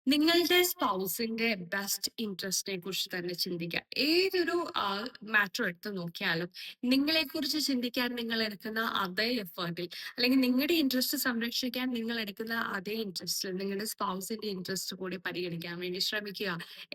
നിങ്ങളുടെ സ്പൗസിന്റെ ബെസ്റ്റ് ഇൻട്രസ്റ്റിനെ കുറിച്ച് തന്നെ ചിന്തിക്കുക. ഏതൊരു മാറ്റർ എടുത്ത് നോക്കിയാലും നിങ്ങളെക്കുറിച്ച് ചിന്തിക്കാൻ നിങ്ങൾ എടുക്കുന്ന അതേ എഫേർട്ടിൽ അല്ലെങ്കിൽ നിങ്ങളുടെ ഇൻട്രസ്റ്റ് സംരക്ഷിക്കാൻ നിങ്ങൾ എടുക്കുന്ന അതേ ഇൻട്രസ്റ്റിൽ നിങ്ങളുടെ സ്പൗസിന്റെ ഇൻട്രസ്റ്റ് കൂടി പരിഗണിക്കാൻ വേണ്ടി ശ്രമിക്കുക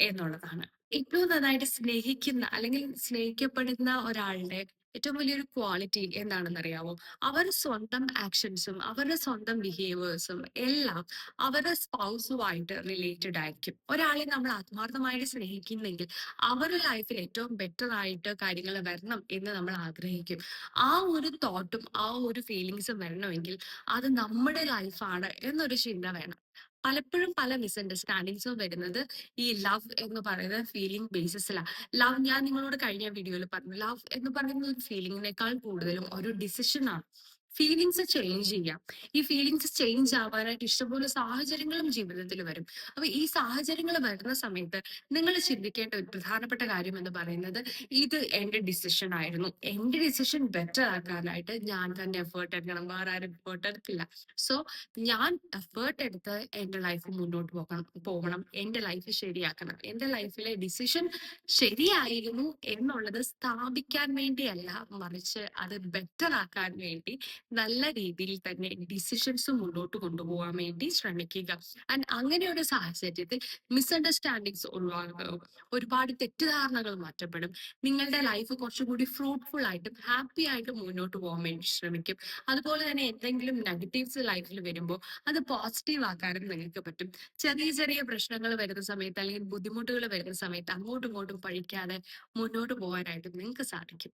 എന്നുള്ളതാണ്. ഏറ്റവും നന്നായിട്ട് സ്നേഹിക്കുന്ന അല്ലെങ്കിൽ സ്നേഹിക്കപ്പെടുന്ന ഒരാളുടെ ഏറ്റവും വലിയൊരു ക്വാളിറ്റി എന്താണെന്നറിയാമോ? അവർ സ്വന്തം ആക്ഷൻസും അവരുടെ സ്വന്തം ബിഹേവിയേഴ്സും എല്ലാം അവരുടെ സ്പൗസുമായിട്ട് റിലേറ്റഡ് ആയിരിക്കും. ഒരാളെ നമ്മൾ ആത്മാർത്ഥമായിട്ട് സ്നേഹിക്കുന്നെങ്കിൽ അവരുടെ ലൈഫിൽ ഏറ്റവും ബെറ്റർ ആയിട്ട് കാര്യങ്ങൾ വരണം എന്ന് നമ്മൾ ആഗ്രഹിക്കും. ആ ഒരു തോട്ടും ആ ഒരു ഫീലിങ്സും വരണമെങ്കിൽ അത് നമ്മുടെ ലൈഫാണ് എന്നൊരു ചിന്ത വേണം. പലപ്പോഴും പല മിസ്അണ്ടർസ്റ്റാൻഡിങ്സും വരുന്നത് ഈ ലവ് എന്ന് പറയുന്ന ഫീലിംഗ് ബേസിസിലാണ്. ലവ് ഞാൻ നിങ്ങളോട് കഴിഞ്ഞ വീഡിയോയിൽ പറഞ്ഞു. ലവ് എന്ന് പറയുന്ന ഒരു ഫീലിംഗിനേക്കാൾ കൂടുതലും ഒരു ഡിസിഷൻ ആണ്. ഫീലിങ്സ് ചേഞ്ച് ചെയ്യാം. ഈ ഫീലിങ്സ് ചേഞ്ച് ആവാനായിട്ട് ഇഷ്ടംപോലെ സാഹചര്യങ്ങളും ജീവിതത്തിൽ വരും. അപ്പൊ ഈ സാഹചര്യങ്ങൾ വരുന്ന സമയത്ത് നിങ്ങൾ ചിന്തിക്കേണ്ട ഒരു പ്രധാനപ്പെട്ട കാര്യം എന്ന് പറയുന്നത് ഇത് എന്റെ ഡിസിഷൻ ആയിരുന്നു. എന്റെ ഡിസിഷൻ ബെറ്റർ ആക്കാനായിട്ട് ഞാൻ തന്നെ എഫേർട്ട് എടുക്കണം. വേറെ ആരും എഫേർട്ട് എടുക്കില്ല. സോ ഞാൻ എഫേർട്ട് എടുത്ത് എന്റെ ലൈഫ് മുന്നോട്ട് പോകണം. എന്റെ ലൈഫ് ശരിയാക്കണം. എന്റെ ലൈഫിലെ ഡിസിഷൻ ശരിയായിരുന്നു എന്നുള്ളത് സ്ഥാപിക്കാൻ വേണ്ടിയല്ല, മറിച്ച് അത് ബെറ്റർ ആക്കാൻ വേണ്ടി നല്ല രീതിയിൽ തന്നെ ഡിസിഷൻസ് മുന്നോട്ട് കൊണ്ടുപോകാൻ വേണ്ടി ശ്രമിക്കുക. ആൻഡ് അങ്ങനെ ഒരു സാഹചര്യത്തിൽ മിസ്അണ്ടർസ്റ്റാൻഡിങ്സ് ഒഴിവാകും. ഒരുപാട് തെറ്റിദ്ധാരണകൾ മാറ്റപ്പെടും. നിങ്ങളുടെ ലൈഫ് കുറച്ചുകൂടി ഫ്രൂട്ട്ഫുൾ ആയിട്ടും ഹാപ്പി ആയിട്ടും മുന്നോട്ട് പോകാൻ വേണ്ടി ശ്രമിക്കും. അതുപോലെ തന്നെ എന്തെങ്കിലും നെഗറ്റീവ്സ് ലൈഫിൽ വരുമ്പോൾ അത് പോസിറ്റീവ് ആക്കാനും നിങ്ങൾക്ക് പറ്റും. ചെറിയ ചെറിയ പ്രശ്നങ്ങൾ വരുന്ന സമയത്ത് അല്ലെങ്കിൽ ബുദ്ധിമുട്ടുകൾ വരുന്ന സമയത്ത് അങ്ങോട്ടും ഇങ്ങോട്ടും പഴിക്കാതെ മുന്നോട്ട് പോകാനായിട്ട് നിങ്ങൾക്ക് സാധിക്കും.